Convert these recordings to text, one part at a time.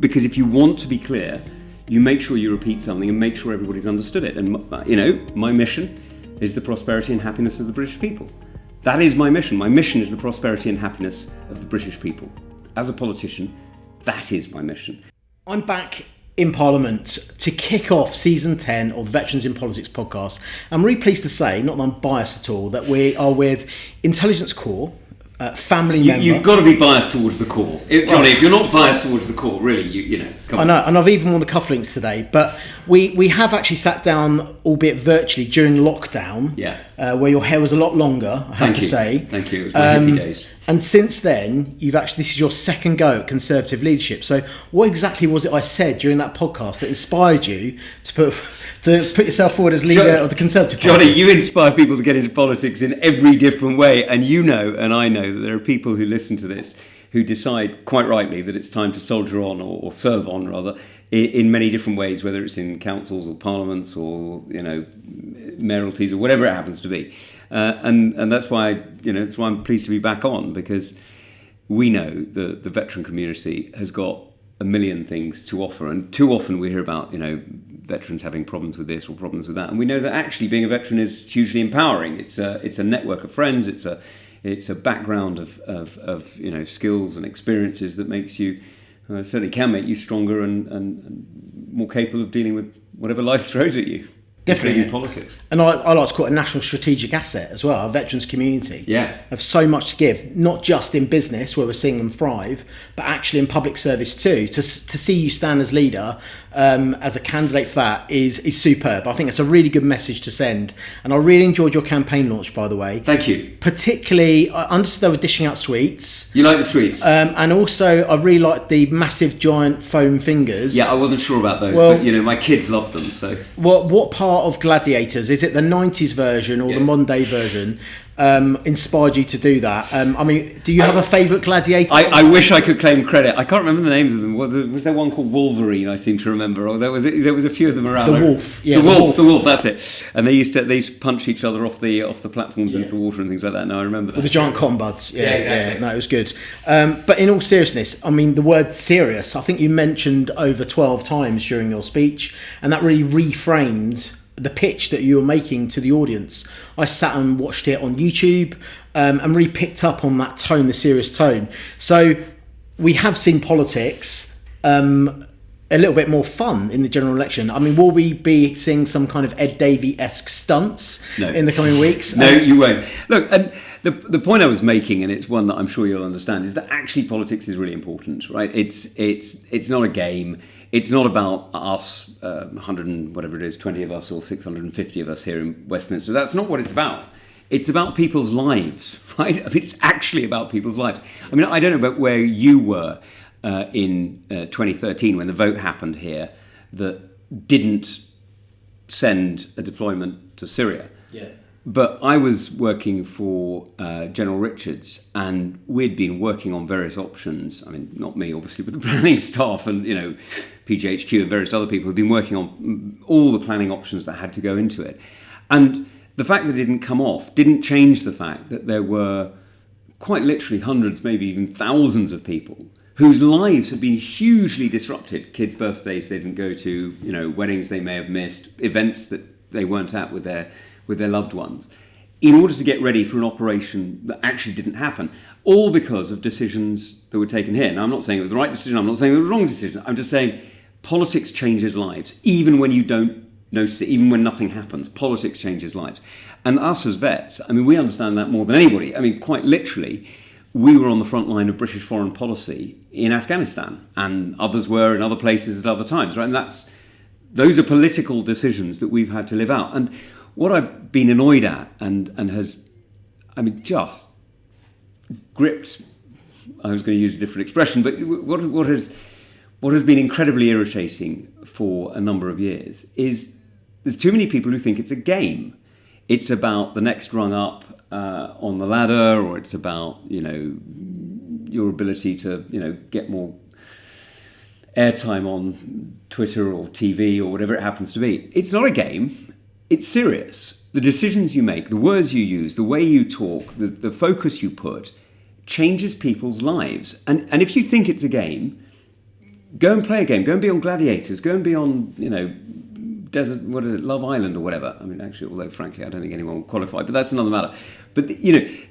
because if you want to be clear, you make sure you repeat something and make sure everybody's understood it. And, my mission is the prosperity and happiness of the British people. That is my mission. My mission is the prosperity and happiness of the British people. As a politician, that is my mission. I'm back in Parliament to kick off season 10 of the Veterans in Politics podcast. I'm really pleased to say, not that I'm biased at all, that we are with Intelligence Corps, family member. You've got to be biased towards the core. Johnny, if you're not biased towards the core, really, come on. I know, and I've even worn the cufflinks today, but we have actually sat down, albeit virtually, during lockdown, where your hair was a lot longer, I have to say. Thank you, it was my hippie days. And since then, this is your second go at Conservative leadership. So what exactly was it I said during that podcast that inspired you to put yourself forward as leader of the Conservative Party? Johnny, you inspire people to get into politics in every different way, and you know, and I know, that there are people who listen to this who decide quite rightly that it's time to soldier on, or serve on rather, in many different ways, whether it's in councils or parliaments or mayoralties or whatever it happens to be, and that's why I'm pleased to be back on, because we know that the veteran community has got a million things to offer, and too often we hear about veterans having problems with this or problems with that, and we know that actually being a veteran is hugely empowering. It's a network of friends. It's a background of skills and experiences that makes you certainly can make you stronger and more capable of dealing with whatever life throws at you. Definitely in politics. And I like to call it a national strategic asset as well. Our veterans community have so much to give, not just in business where we're seeing them thrive, but actually in public service too. To see you stand as leader, as a candidate for that is superb. I think it's a really good message to send. And I really enjoyed your campaign launch, by the way. Thank you. Particularly, I understood they were dishing out sweets. You like the sweets? And also, I really liked the massive giant foam fingers. Yeah, I wasn't sure about those, but my kids loved them. So, what part of Gladiators, is it the 90s version or the modern day version, inspired you to do that? Do you have a favourite Gladiator? I wish I could claim credit. I can't remember the names of them. Was there one called Wolverine? I seem to remember. Or there was a few of them around. The Wolf, the Wolf. That's it. And they used to punch each other off the platforms into the water and things like that. No, I remember that. With the giant cotton buds. Yeah, exactly. Yeah, no, it was good. But in all seriousness, the word serious, I think you mentioned over 12 times during your speech, and that really reframed the pitch that you were making to the audience. I sat and watched it on YouTube and really picked up on that tone, the serious tone. So we have seen politics a little bit more fun in the general election. Will we be seeing some kind of Ed Davey-esque stunts in the coming weeks? No, you won't. Look, and the point I was making, and it's one that I'm sure you'll understand, is that actually politics is really important, right? It's not a game. It's not about us, 100 and whatever it is, 20 of us or 650 of us here in Westminster. That's not what it's about. It's about people's lives, right? It's actually about people's lives. I don't know about where you were in 2013 when the vote happened here that didn't send a deployment to Syria. Yeah. But I was working for General Richards, and we'd been working on various options. Not me, obviously, but the planning staff and, PGHQ and various other people had been working on all the planning options that had to go into it. And the fact that it didn't come off didn't change the fact that there were quite literally hundreds, maybe even thousands of people whose lives had been hugely disrupted. Kids' birthdays they didn't go to, weddings they may have missed, events that they weren't at with their loved ones, in order to get ready for an operation that actually didn't happen, all because of decisions that were taken here. Now, I'm not saying it was the right decision, I'm not saying it was the wrong decision, I'm just saying politics changes lives, even when you don't notice it, even when nothing happens. Politics changes lives. And us as vets, we understand that more than anybody. Quite literally, we were on the front line of British foreign policy in Afghanistan, and others were in other places at other times, right? And those are political decisions that we've had to live out. And what I've been annoyed at and has, just gripped, I was going to use a different expression, but what has been incredibly irritating for a number of years is there's too many people who think it's a game. It's about the next rung up on the ladder, or it's about, your ability to, get more airtime on Twitter or TV or whatever it happens to be. It's not a game. It's serious. The decisions you make, the words you use, the way you talk, the focus you put changes people's lives. And if you think it's a game, go and play a game. Go and be on Gladiators. Go and be on, Desert, what is it, Love Island or whatever. I mean, actually, although frankly, I don't think anyone will qualify, but that's another matter. But,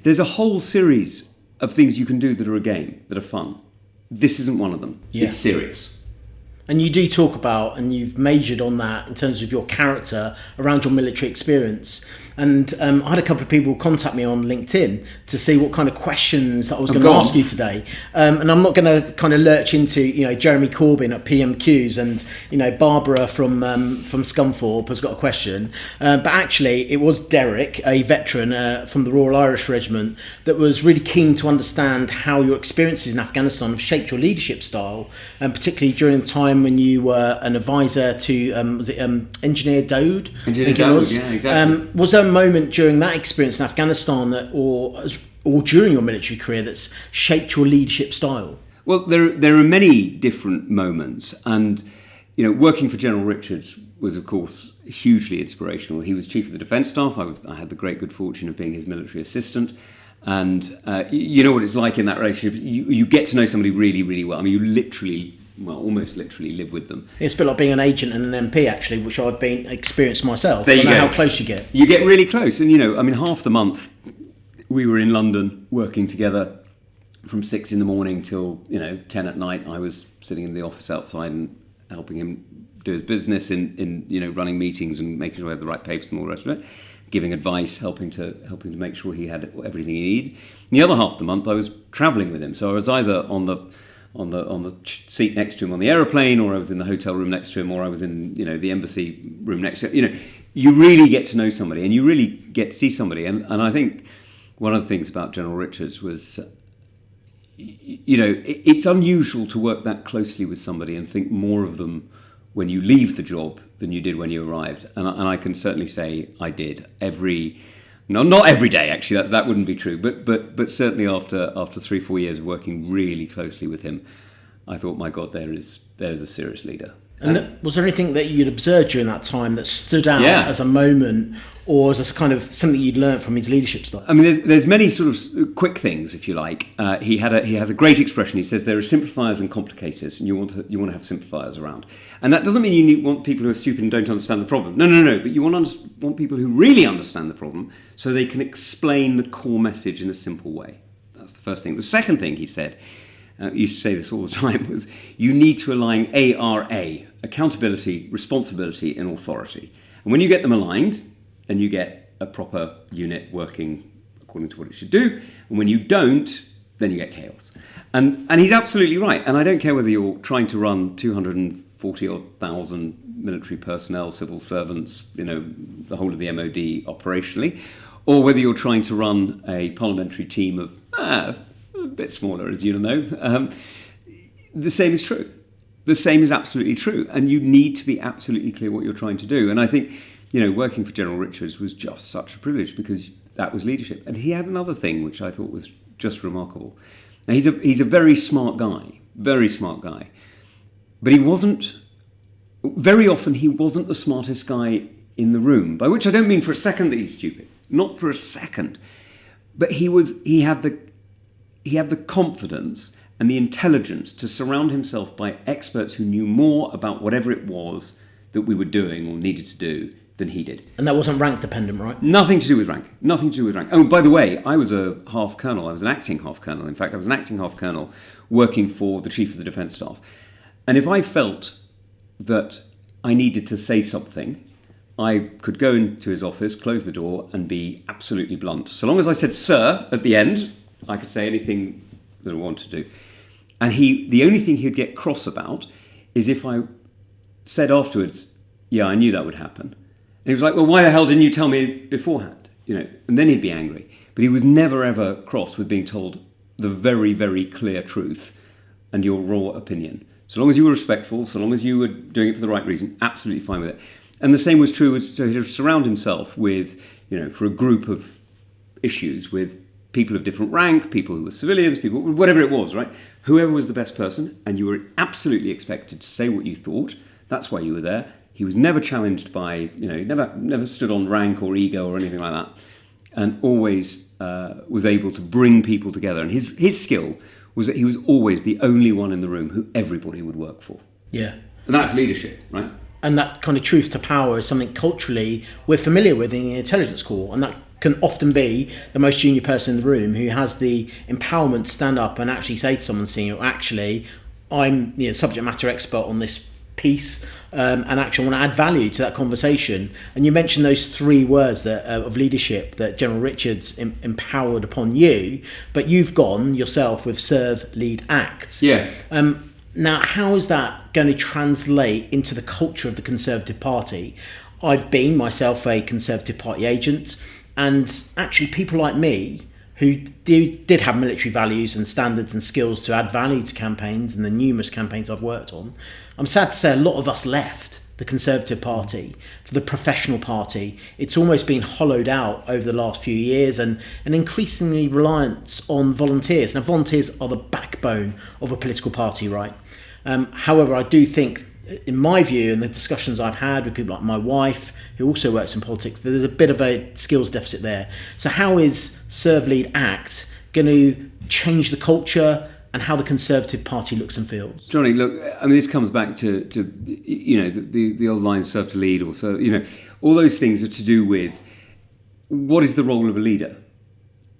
there's a whole series of things you can do that are a game, that are fun. This isn't one of them. Yeah. It's serious. And you do talk about, and you've majored on that in terms of your character around your military experience. And I had a couple of people contact me on LinkedIn to see what kind of questions that I was going to ask you today. And I'm not going to kind of lurch into, Jeremy Corbyn at PMQs and, Barbara from Scunthorpe has got a question. But actually, it was Derek, a veteran from the Royal Irish Regiment, that was really keen to understand how your experiences in Afghanistan have shaped your leadership style, and particularly during the time when you were an advisor to, Engineer Dode? Engineer Dode, yeah, exactly. Was there a moment during that experience in Afghanistan or during your military career that's shaped your leadership style? Well, there are many different moments, and working for General Richards was, of course, hugely inspirational. He was Chief of the Defence Staff. I had the great good fortune of being his military assistant, and you know what it's like in that relationship. You get to know somebody really, really well. I mean, you almost literally live with them. It's a bit like being an agent and an MP, actually, which I've experienced myself. There you go. How close you get. You get really close. And, half the month we were in London working together from 6 a.m. till, 10 at night. I was sitting in the office outside and helping him do his business in running meetings and making sure he had the right papers and all the rest of it, giving advice, helping to make sure he had everything he needed. And the other half of the month I was travelling with him. So I was either on the seat next to him on the aeroplane, or I was in the hotel room next to him, or I was in the embassy room next to him. You really get to know somebody, and you really get to see somebody. And I think one of the things about General Richards was, it's unusual to work that closely with somebody and think more of them when you leave the job than you did when you arrived. And I can certainly say I did. Not every day, actually. That wouldn't be true. But certainly after 3-4 years of working really closely with him, I thought, my God, there's a serious leader. And was there anything that you'd observed during that time that stood out as a moment, or as a kind of something you'd learned from his leadership style? I mean, there's many sort of quick things, if you like. He has a great expression. He says there are simplifiers and complicators, and you want to have simplifiers around. And that doesn't mean you want people who are stupid and don't understand the problem. No. But you want people who really understand the problem, so they can explain the core message in a simple way. That's the first thing. The second thing he said, used to say this all the time, was you need to align ARA, accountability, responsibility, and authority. And when you get them aligned, then you get a proper unit working according to what it should do. And when you don't, then you get chaos. And he's absolutely right. And I don't care whether you're trying to run 240,000 military personnel, civil servants, the whole of the MOD operationally, or whether you're trying to run a parliamentary team of a bit smaller, as you know. The same is true. The same is absolutely true. And you need to be absolutely clear what you're trying to do. And I think, working for General Richards was just such a privilege, because that was leadership. And he had another thing which I thought was just remarkable. Now, he's a very smart guy. But he wasn't the smartest guy in the room, by which I don't mean for a second that he's stupid. Not for a second. But he had the confidence and the intelligence to surround himself by experts who knew more about whatever it was that we were doing or needed to do than he did. And that wasn't rank dependent, right? Nothing to do with rank. Oh, by the way, I was a half colonel. I was an acting half colonel. In fact, I was an acting half colonel working for the Chief of the Defence Staff. And if I felt that I needed to say something, I could go into his office, close the door, and be absolutely blunt. So long as I said "sir" at the end, I could say anything that I wanted to do. And the only thing he'd get cross about is if I said afterwards, "Yeah, I knew that would happen." And he was like, "Well, why the hell didn't you tell me beforehand?" And then he'd be angry. But he was never ever cross with being told the very, very clear truth and your raw opinion. So long as you were respectful, so long as you were doing it for the right reason, absolutely fine with it. And the same was true, so he'd surround himself with, for a group of issues, with people of different rank, people who were civilians, people, whatever it was, right? Whoever was the best person, and you were absolutely expected to say what you thought. That's why you were there. He was never challenged by, never stood on rank or ego or anything like that, and always was able to bring people together. And his skill was that he was always the only one in the room who everybody would work for. Yeah. And that's leadership, right? And that kind of truth to power is something culturally we're familiar with in the intelligence corps, and that can often be the most junior person in the room who has the empowerment to stand up and actually say to someone senior, actually, I'm subject matter expert on this piece, and actually want to add value to that conversation. And you mentioned those three words that of leadership that General Richards empowered upon you, but you've gone yourself with serve, lead, act. Yeah. Now, how is that going to translate into the culture of the Conservative Party? I've been myself a Conservative Party agent, and actually people like me who did have military values and standards and skills to add value to campaigns and the numerous campaigns I've worked on, I'm sad to say a lot of us left the Conservative Party for the professional party. It's almost been hollowed out over the last few years, and an increasingly reliance on volunteers. Now, volunteers are the backbone of a political party, right? However, I do think, in my view, and the discussions I've had with people like my wife, who also works in politics, there's a bit of a skills deficit there. So how is Serve, Lead, Act going to change the culture and how the Conservative Party looks and feels? Jonny, look, I mean, this comes back to the old line, serve to lead, or so, all those things are to do with what is the role of a leader.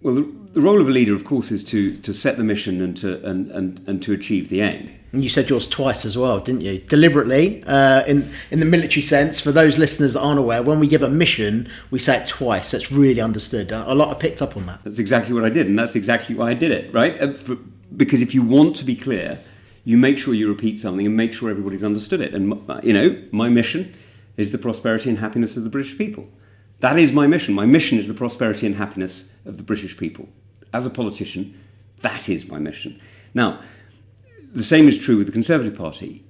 Well, the role of a leader, of course, is to set the mission and to achieve the aim. And you said yours twice as well, didn't you? Deliberately, in the military sense. For those listeners that aren't aware, when we give a mission, we say it twice. That's really understood. A lot have picked up on that. That's exactly what I did, and that's exactly why I did it, right? Because if you want to be clear, you make sure you repeat something and make sure everybody's understood it. And, my mission is the prosperity and happiness of the British people. That is my mission. My mission is the prosperity and happiness of the British people. As a politician, that is my mission. Now, the same is true with the Conservative Party.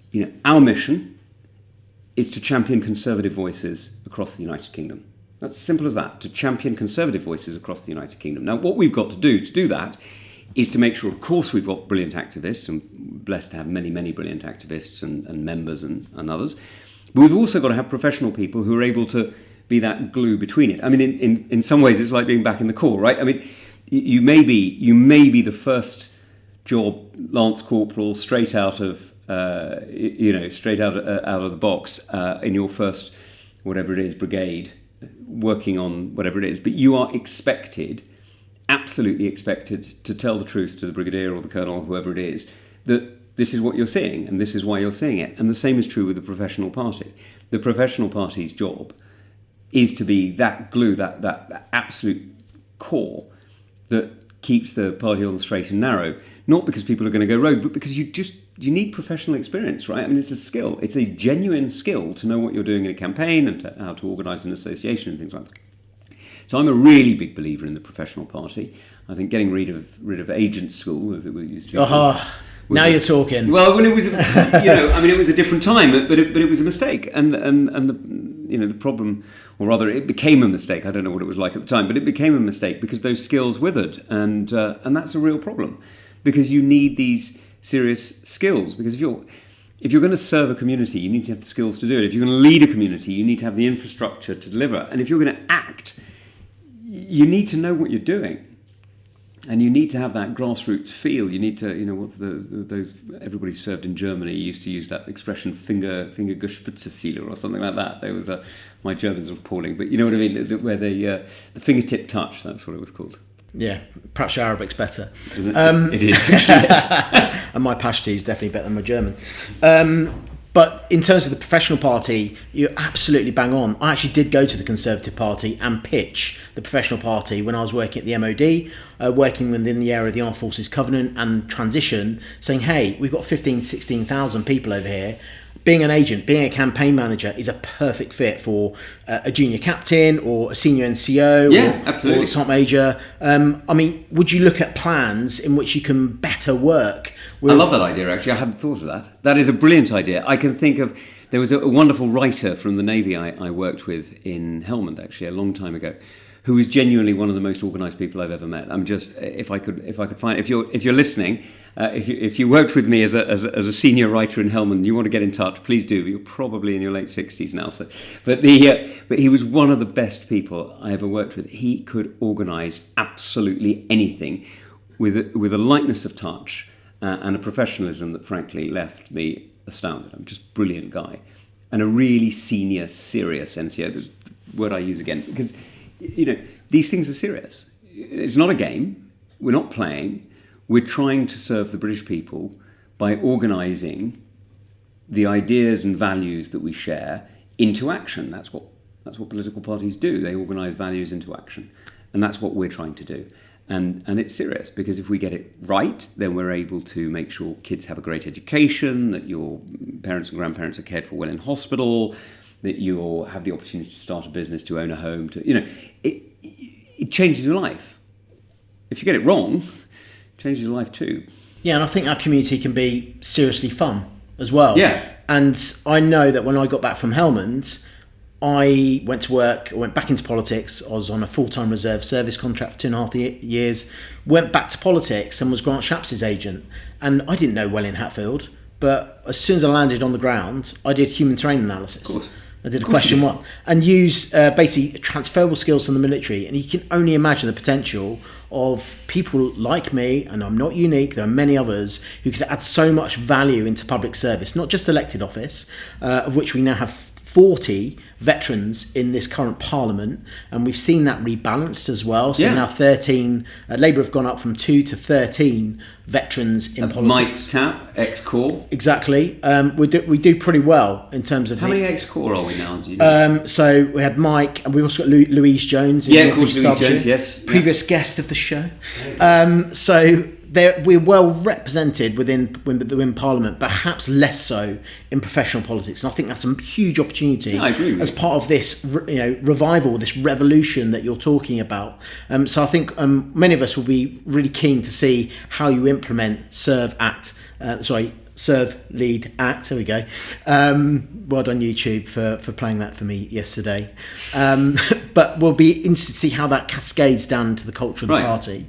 Our mission is to champion conservative voices across the United Kingdom. That's as simple as that, to champion conservative voices across the United Kingdom. Now, what we've got to do that is to make sure, of course, we've got brilliant activists, and we're blessed to have many, many brilliant activists and members and others. But we've also got to have professional people who are able to be that glue between it. I mean, in some ways, it's like being back in the Corps, right? I mean, you may be the first job Lance Corporal straight out of out of the box in your first whatever it is brigade, working on whatever it is, but you are absolutely expected to tell the truth to the brigadier or the colonel or whoever it is, that this is what you're seeing and this is why you're seeing it. And the same is true with the professional party. The professional party's job is to be that glue, that absolute core that keeps the party on the straight and narrow, not because people are going to go rogue, but because you need professional experience, right? I mean, it's a skill. It's a genuine skill to know what you're doing in a campaign and how to organise an association and things like that. So I'm a really big believer in the professional party. I think getting rid of agent school, as it used to be. Now you're talking. Well, it was, it was a different time, but it was a mistake, and the problem, or rather, it became a mistake. I don't know what it was like at the time, but it became a mistake because those skills withered, and that's a real problem, because you need these serious skills. Because if you're going to serve a community, you need to have the skills to do it. If you're going to lead a community, you need to have the infrastructure to deliver, and if you're going to act, you need to know what you're doing. And you need to have that grassroots feel. You need to, those everybody served in Germany used to use that expression, Fingergespitzegefühl or something like that. There was my Germans were appalling, but you know what I mean, where the fingertip touch, that's what it was called. Yeah, perhaps your Arabic's better. It is, actually, yes. And my Pashto is definitely better than my German. But in terms of the professional party, you're absolutely bang on. I actually did go to the Conservative Party and pitch the professional party when I was working at the MOD, working within the area of the Armed Forces Covenant and transition, saying, hey, we've got 15,000, 16,000 people over here. Being an agent, being a campaign manager is a perfect fit for a junior captain or a senior NCO or a sergeant major. Would you look at plans in which you can better work with... I love that idea, actually. I hadn't thought of that. That is a brilliant idea. I can think of... There was a wonderful writer from the Navy I worked with in Helmand, actually, a long time ago, who was genuinely one of the most organised people I've ever met. I'm just, if I could find, if you're listening, if you worked with me as a senior writer in Helmand, and you want to get in touch, please do. You're probably in your late 60s now, so. But he was one of the best people I ever worked with. He could organise absolutely anything with a lightness of touch and a professionalism that frankly left me astounded. I'm just a brilliant guy. And a really senior, serious NCO. There's the word I use again, because, these things are serious. It's not a game. We're not playing. We're trying to serve the British people by organising the ideas and values that we share into action. That's what political parties do. They organise values into action. And that's what we're trying to do. And it's serious, because if we get it right, then we're able to make sure kids have a great education, that your parents and grandparents are cared for well in hospital, that you have the opportunity to start a business, to own a home. It changes your life. If you get it wrong, it changes your life too. Yeah, and I think our community can be seriously fun as well. Yeah. And I know that when I got back from Helmand, I went to work, I went back into politics. I was on a full-time reserve service contract for 2.5 years, went back to politics and was Grant Shapps' agent. And I didn't know Welling Hatfield, but as soon as I landed on the ground, I did human terrain analysis. Of course. I did a question one and used basically transferable skills from the military. And you can only imagine the potential of people like me, and I'm not unique, there are many others who could add so much value into public service, not just elected office, of which we now have 40 veterans in this current parliament, and we've seen that rebalanced as well. So now 13, Labour have gone up from 2 to 13 veterans in politics. Mike Tapp, ex-corps. Exactly. We do pretty well in terms of... How many ex-corps are we now? Do you know? So we had Mike, and we've also got Louise Jones. Of course, Louise Jones, yes. Previous guest of the show. So we're well represented within Parliament, perhaps less so in professional politics. And I think that's a huge opportunity as part of this revival, this revolution that you're talking about. So I think many of us will be really keen to see how you implement Serve, Lead, Act. There we go. Well done, YouTube, for playing that for me yesterday. But we'll be interested to see how that cascades down into the culture of the party.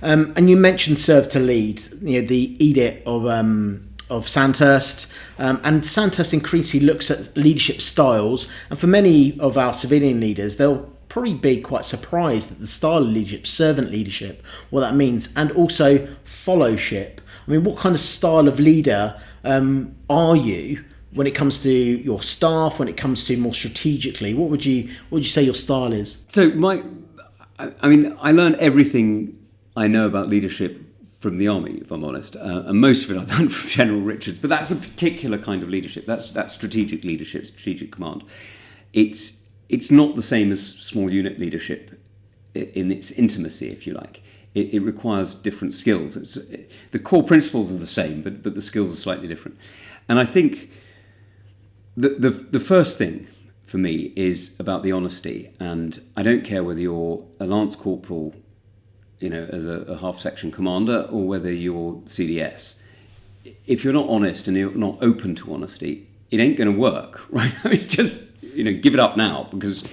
And you mentioned Serve to Lead, the edict of Sandhurst, and Sandhurst increasingly looks at leadership styles, and for many of our civilian leaders, they'll probably be quite surprised at the style of leadership, servant leadership, what that means, and also fellowship. I mean, what kind of style of leader are you when it comes to your staff, when it comes to more strategically? What would you say your style is? So I learned everything I know about leadership from the army, if I'm honest, and most of it I learned from General Richards. But that's a particular kind of leadership. That's strategic leadership, strategic command. It's not the same as small unit leadership in its intimacy, if you like. It requires different skills. The core principles are the same, but the skills are slightly different. And I think the first thing for me is about the honesty. And I don't care whether you're a lance corporal, as a half-section commander, or whether you're CDS. If you're not honest and you're not open to honesty, it ain't going to work, right? I mean, just, give it up now, because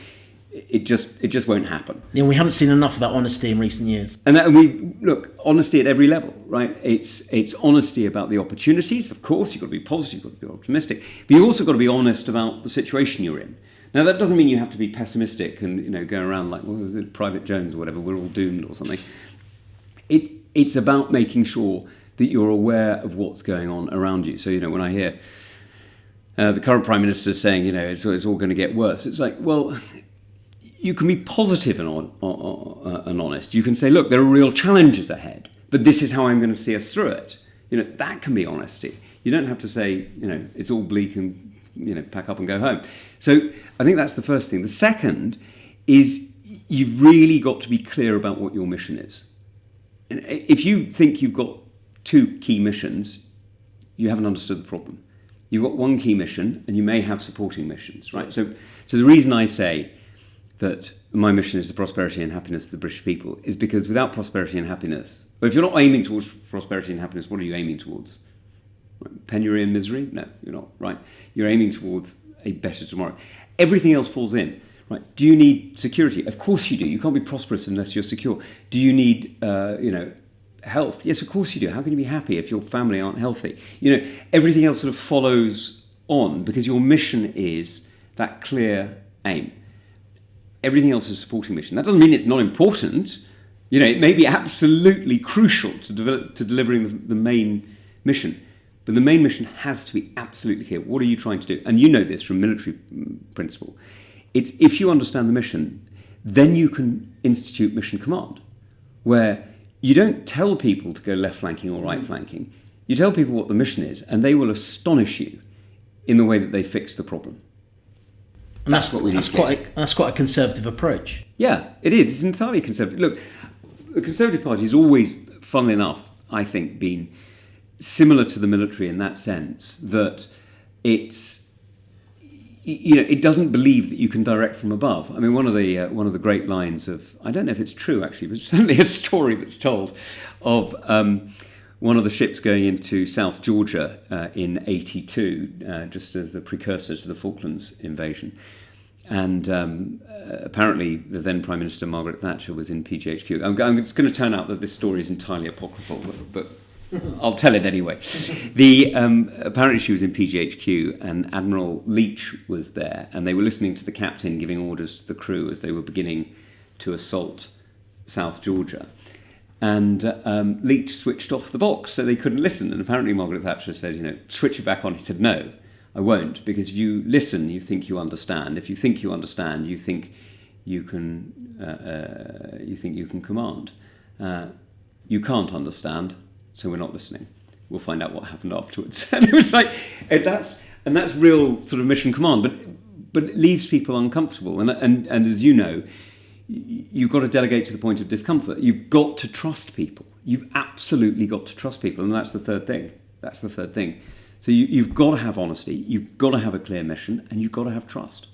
it just won't happen. Yeah, we haven't seen enough of that honesty in recent years. And we look, honesty at every level, right? It's honesty about the opportunities. Of course, you've got to be positive, you've got to be optimistic, but you've also got to be honest about the situation you're in. Now, that doesn't mean you have to be pessimistic and go around like, was it Private Jones or whatever, we're all doomed or something. It's about making sure that you're aware of what's going on around you. So, when I hear the current Prime Minister saying, it's all going to get worse, it's like, well, you can be positive and honest. You can say, look, there are real challenges ahead, but this is how I'm going to see us through it. That can be honesty. You don't have to say, it's all bleak and pack up and go home. So I think that's the first thing. The second is you've really got to be clear about what your mission is. And if you think you've got two key missions, you haven't understood the problem. You've got one key mission and you may have supporting missions, right? So the reason I say that my mission is the prosperity and happiness of the British people is because without prosperity and happiness, or if you're not aiming towards prosperity and happiness, what are you aiming towards? Penury and misery? No, you're not, right? You're aiming towards a better tomorrow. Everything else falls in, right? Do you need security? Of course you do. You can't be prosperous unless you're secure. Do you need, health? Yes, of course you do. How can you be happy if your family aren't healthy? Everything else sort of follows on because your mission is that clear aim. Everything else is a supporting mission. That doesn't mean it's not important. It may be absolutely crucial to delivering the main mission. But the main mission has to be absolutely clear. What are you trying to do? And you know this from military principle. It's if you understand the mission, then you can institute mission command, where you don't tell people to go left flanking or right flanking. You tell people what the mission is, and they will astonish you in the way that they fix the problem. And that's what we need. That's quite a conservative approach. Yeah, it is. It's entirely conservative. Look, the Conservative Party has always, funnily enough, I think, been similar to the military in that sense that it's, it doesn't believe that you can direct from above. I mean, one of the great lines of, I don't know if it's true actually, but certainly a story that's told of one of the ships going into South Georgia in '82, just as the precursor to the Falklands invasion. And apparently the then Prime Minister Margaret Thatcher was in PGHQ. It's going to turn out that this story is entirely apocryphal, but I'll tell it anyway. Apparently she was in PGHQ and Admiral Leach was there, and they were listening to the captain giving orders to the crew as they were beginning to assault South Georgia. And Leach switched off the box so they couldn't listen. And apparently Margaret Thatcher said, switch it back on. He said, no, I won't, because if you listen, you think you understand. If you think you understand, you think you can command. You can't understand, so we're not listening. We'll find out what happened afterwards. And it was like, that's real sort of mission command, but it leaves people uncomfortable. And as you know, you've got to delegate to the point of discomfort. You've got to trust people. You've absolutely got to trust people, and that's the third thing. So you've got to have honesty, you've got to have a clear mission, and you've got to have trust.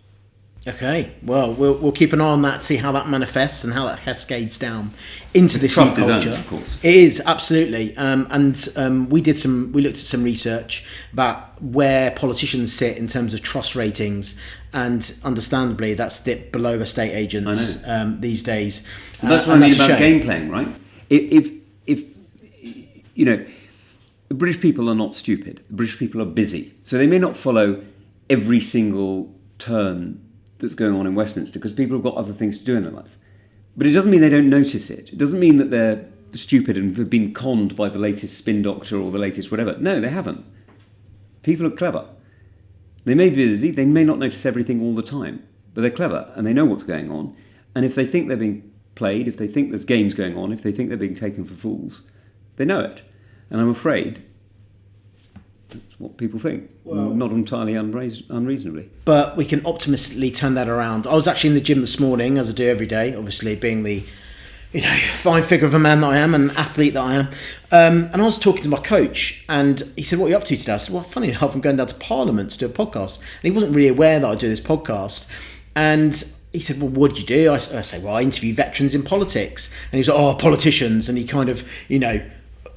Okay, well, we'll keep an eye on that, see how that manifests and how that cascades down into this new culture. Trust is earned, of course. It is, absolutely. We looked at some research about where politicians sit in terms of trust ratings, and understandably that's dipped below estate agents these days. And that's what I mean about game playing, right? If the British people are not stupid. The British people are busy. So they may not follow every single turn that's going on in Westminster because people have got other things to do in their life. But it doesn't mean they don't notice it. It doesn't mean that they're stupid and have been conned by the latest spin doctor or the latest whatever. No, they haven't. People are clever. They may be busy, they may not notice everything all the time, but they're clever and they know what's going on. And if they think they're being played, if they think there's games going on, if they think they're being taken for fools, they know it. And I'm afraid that's what people think, not entirely unreasonably. But we can optimistically turn that around. I was actually in the gym this morning, as I do every day, obviously being the fine figure of a man that I am, an athlete that I am. And I was talking to my coach, and he said, what are you up to today? I said, well, funny enough, I'm going down to Parliament to do a podcast. And he wasn't really aware that I do this podcast. And he said, well, what did you do? I say, well, I interview veterans in politics. And he was like, oh, politicians. And he kind of,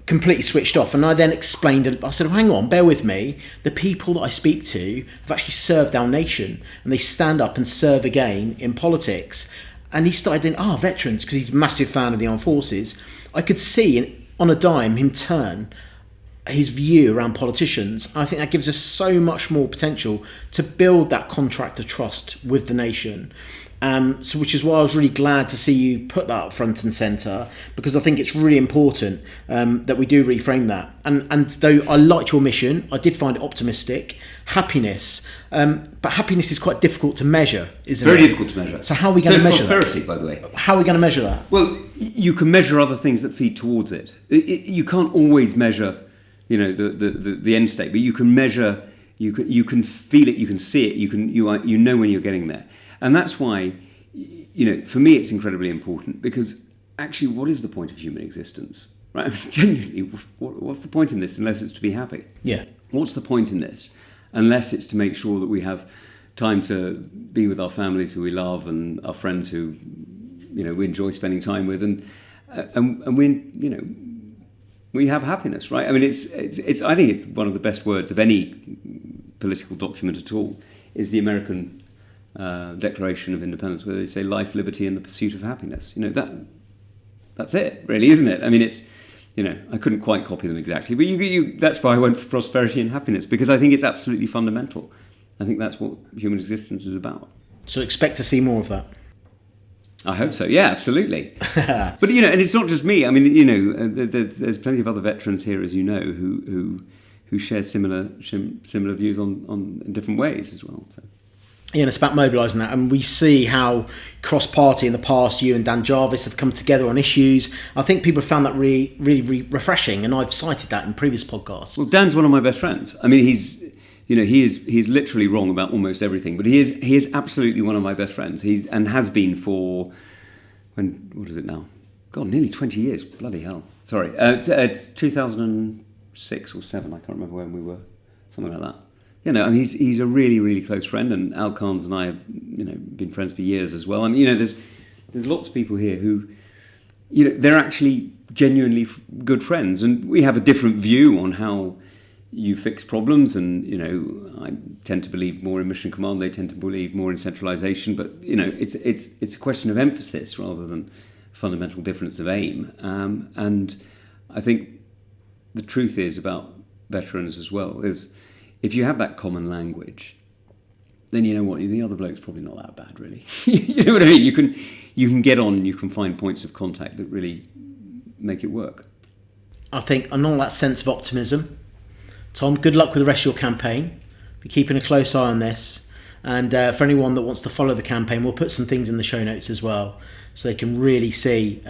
completely switched off. And I then explained, I said, well, hang on, bear with me. The people that I speak to have actually served our nation, and they stand up and serve again in politics. And he started thinking, veterans, because he's a massive fan of the armed forces. I could see on a dime him turn his view around politicians. I think that gives us so much more potential to build that contract of trust with the nation. Which is why I was really glad to see you put that front and centre, because I think it's really important that we do reframe that. And though I liked your mission, I did find it optimistic. Happiness, but happiness is quite difficult to measure, isn't it? Very difficult to measure. So how are we going to measure prosperity, that? by the way. How are we going to measure that? Well, you can measure other things that feed towards it. You can't always measure, the end state, but you can measure. You can feel it. You can see it. You know when you're getting there. And that's why, for me, it's incredibly important, because actually, what is the point of human existence? Right? I mean, genuinely, what's the point in this unless it's to be happy? Yeah. What's the point in this unless it's to make sure that we have time to be with our families who we love and our friends who, we enjoy spending time with, and we have happiness, right? I mean, it's I think it's one of the best words of any political document at all is the American Declaration of Independence, where they say life, liberty, and the pursuit of happiness. That's it, really, isn't it? I mean, it's, I couldn't quite copy them exactly, but that's why I went for prosperity and happiness, because I think it's absolutely fundamental. I think that's what human existence is about. So expect to see more of that. I hope so. Yeah, absolutely. But and it's not just me. I mean, there's plenty of other veterans here, as you know, who share similar views on in different ways as well. So. Yeah, it's about mobilising that, and we see how cross-party in the past, you and Dan Jarvis have come together on issues. I think people have found that really, really, really refreshing, and I've cited that in previous podcasts. Well, Dan's one of my best friends. I mean, he's literally wrong about almost everything, but he is absolutely one of my best friends. And has been for what is it now? God, nearly 20 years. Bloody hell! Sorry, it's 2006 or 7. I can't remember when we were. Something like that. He's a really, really close friend, and Al Carnes and I have, been friends for years as well. I mean, there's lots of people here who, they're actually genuinely good friends, and we have a different view on how you fix problems. And I tend to believe more in mission command; they tend to believe more in centralisation. But it's a question of emphasis rather than fundamental difference of aim. And I think the truth is about veterans as well is, if you have that common language, then you know what, the other bloke's probably not that bad, really. You know what I mean? You can get on and you can find points of contact that really make it work. I think, and all that sense of optimism. Tom, good luck with the rest of your campaign. Be keeping a close eye on this. And for anyone that wants to follow the campaign, we'll put some things in the show notes as well, so they can really see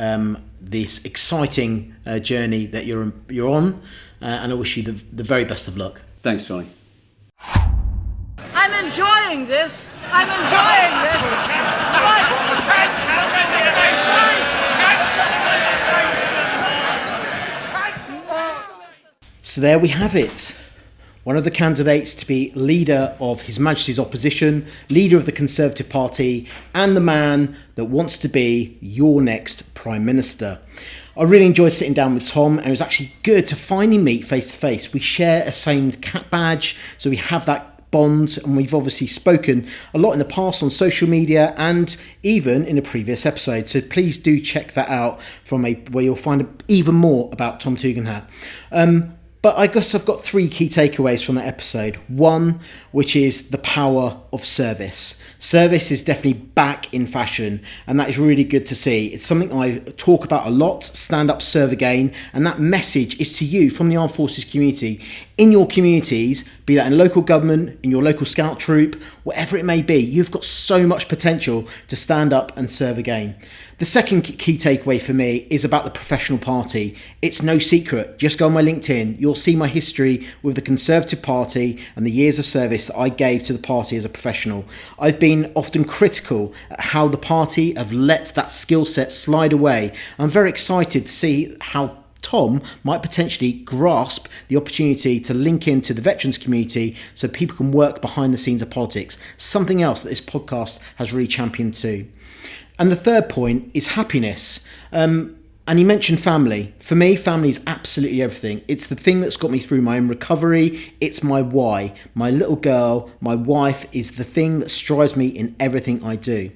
this exciting journey that you're on. And I wish you the very best of luck. Thanks, Jonny. I'm enjoying this. So there we have it. One of the candidates to be leader of His Majesty's opposition, leader of the Conservative Party, and the man that wants to be your next Prime Minister. I really enjoyed sitting down with Tom, and it was actually good to finally meet face to face. We share a same cat badge, so we have that bond, and we've obviously spoken a lot in the past on social media and even in a previous episode. So please do check that out where you'll find even more about Tom Tugendhat. But I guess I've got 3 key takeaways from that episode. One, which is the power of service. Service is definitely back in fashion, and that is really good to see. It's something I talk about a lot, stand up, serve again, and that message is to you from the Armed Forces community. In your communities, be that in local government, in your local scout troop, whatever it may be, you've got so much potential to stand up and serve again. The second key takeaway for me is about the professional party. It's no secret. Just go on my LinkedIn. You'll see my history with the Conservative Party and the years of service that I gave to the party as a professional. I've been often critical at how the party have let that skill set slide away. I'm very excited to see how Tom might potentially grasp the opportunity to link into the veterans community so people can work behind the scenes of politics. Something else that this podcast has really championed too. And the third point is happiness. And you mentioned family. For me, family is absolutely everything. It's the thing that's got me through my own recovery. It's my why. My little girl, my wife, is the thing that strives me in everything I do.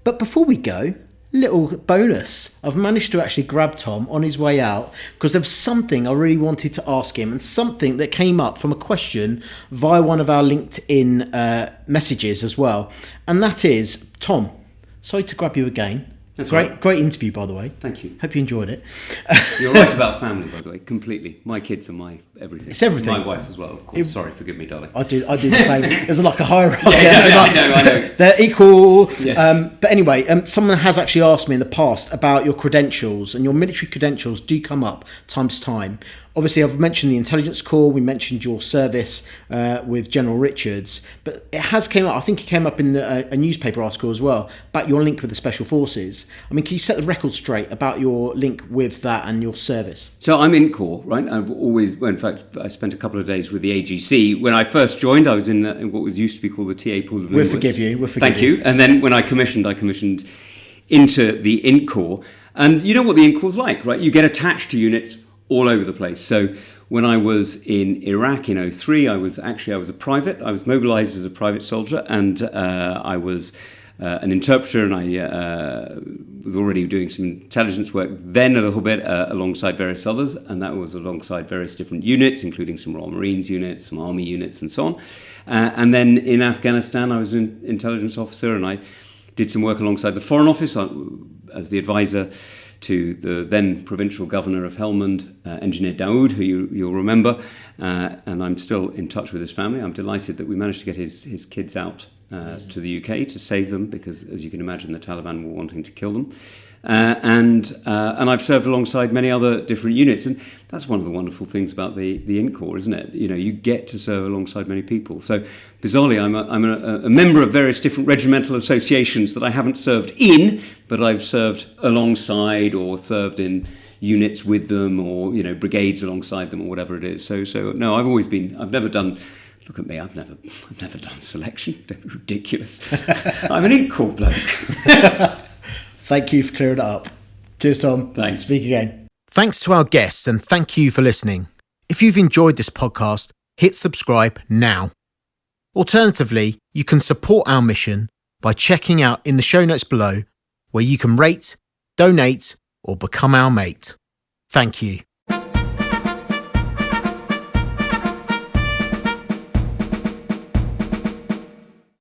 But before we go, little bonus. I've managed to actually grab Tom on his way out because there was something I really wanted to ask him, and something that came up from a question via one of our LinkedIn messages as well. And that is, Tom, sorry to grab you again. That's Great interview, by the way. Thank you. Hope you enjoyed it. You're right about family, by the way, completely. My kids are my everything. It's everything. My wife as well, of course. Sorry, forgive me, darling. I do the same. There's like a hierarchy. I know. They're equal. Yes. But anyway, someone has actually asked me in the past about your credentials, and your military credentials do come up time to time. Obviously, I've mentioned the intelligence corps. We mentioned your service with General Richards, but it has came up. I think it came up in a newspaper article as well about your link with the Special Forces. I mean, can you set the record straight about your link with that and your service? So I'm in corps, right? I've always, well, in fact, I spent a couple of days with the AGC. When I first joined, I was in what was used to be called the TA pool of We'll forgive you. Thank you. And then when I commissioned into the INT Corps. And you know what the INT Corps is like, right? You get attached to units all over the place. So when I was in Iraq in 2003, I was a private. I was mobilised as a private soldier, and I was an interpreter, and I was already doing some intelligence work then a little bit alongside various others, and that was alongside various different units, including some Royal Marines units, some Army units, and so on. And then in Afghanistan, I was an intelligence officer, and I did some work alongside the Foreign Office as the advisor to the then provincial governor of Helmand, Engineer Daoud, who you'll remember, and I'm still in touch with his family. I'm delighted that we managed to get his kids out to the UK to save them, because, as you can imagine, the Taliban were wanting to kill them. And I've served alongside many other different units, and that's one of the wonderful things about the Int Corps, isn't it? You know, you get to serve alongside many people. So bizarrely, I'm a member of various different regimental associations that I haven't served in, but I've served alongside or served in units with them, or brigades alongside them, or whatever it is. So no, I've never done. Look at me, I've never done selection. That's ridiculous. I'm an Int Corps bloke. Thank you for clearing it up. Cheers, Tom. Thanks. Speak again. Thanks to our guests, and thank you for listening. If you've enjoyed this podcast, hit subscribe now. Alternatively, you can support our mission by checking out in the show notes below, where you can rate, donate, or become our mate. Thank you.